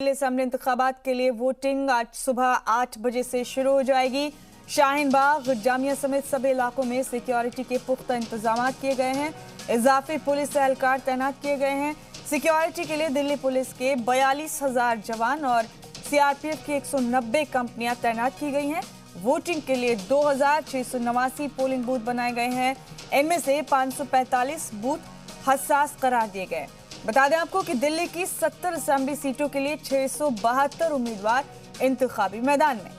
Delhi assembly इंतखाबात के लिए वोटिंग आज सुबह 8 बजे से शुरू हो जाएगी। शाहीन बाग, जामिया समेत सभी इलाकों में सिक्योरिटी के पुख्ता इंतजाम किए गए हैं। इजाफी पुलिस एहलकार तैनात किए गए हैं। सिक्योरिटी के लिए दिल्ली पुलिस के 42,000 जवान और सीआरपीएफ की 190 कंपनियां तैनात की गई हैं। वोटिंग के लिए 2,689 पोलिंग बूथ बनाए गए हैं। इनमें से 545 बूथ हसास करार दिए गए। बता दें आपको कि दिल्ली की 70 असेंबली सीटों के लिए 672 उम्मीदवार इंतखाबी मैदान में।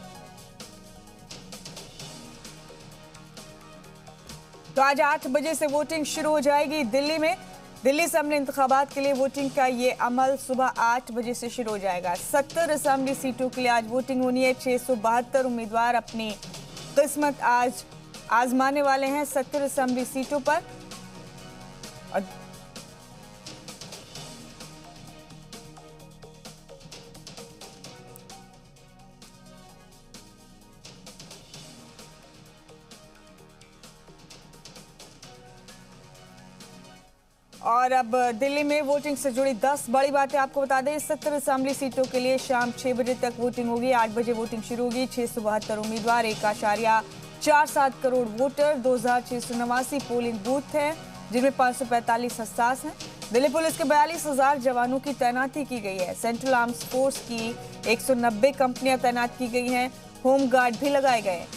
तो आज 8 बजे से वोटिंग शुरू हो जाएगी दिल्ली में। दिल्ली असेंबली इंतखाबात के लिए वोटिंग का ये अमल सुबह 8 बजे से शुरू हो जाएगा। 70 असेंबली सीटों के लिए आज वोटिंग होनी है। 672 उम्मीदवार अपनी किस्मत आज आजमाने वाले हैं 70 असेंबली सीटों पर। और अब दिल्ली में वोटिंग से जुड़ी 10 बड़ी बातें आपको बता दें। 70 असेंबली सीटों के लिए शाम 6 बजे तक वोटिंग होगी। 8 बजे वोटिंग शुरू होगी। 672 उम्मीदवार, 1.47 करोड़ वोटर, 2,689 पोलिंग बूथ हैं जिनमें 545 हसास हैं। दिल्ली पुलिस के 42,000 जवानों की तैनाती की गई है। सेंट्रल आर्म्स फोर्स की 190 कंपनियां तैनात की गई हैं। होम गार्ड भी लगाए गए हैं।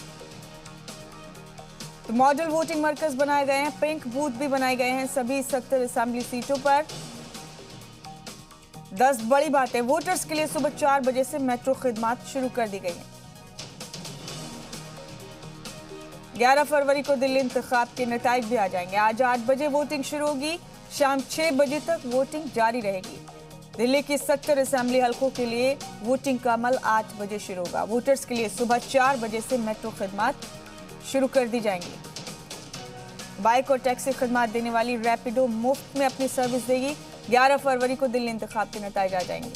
तो मॉडल वोटिंग मरकज बनाए गए हैं। पिंक बूथ भी बनाए गए हैं सभी 70 असेंबली सीटों पर। 10 बड़ी बातें। वोटर्स के लिए सुबह 4 बजे से मेट्रो खिदमत शुरू कर दी गई है। 11 फरवरी को दिल्ली इंतखाब के नताइज भी आ जाएंगे। आज 8 बजे वोटिंग शुरू होगी। शाम 6 बजे तक वोटिंग जारी रहेगी। दिल्ली की 70 असेंबली हलकों के लिए वोटिंग का अमल 8 बजे शुरू होगा। वोटर्स के लिए सुबह 4 बजे से मेट्रो खिदमत शुरू कर दी जाएंगी। बाइक और टैक्सी खिदमत देने वाली रैपिडो मुफ्त में अपनी सर्विस देगी। 11 फरवरी को दिल्ली इंतखाब के नताइज आ जाएंगे।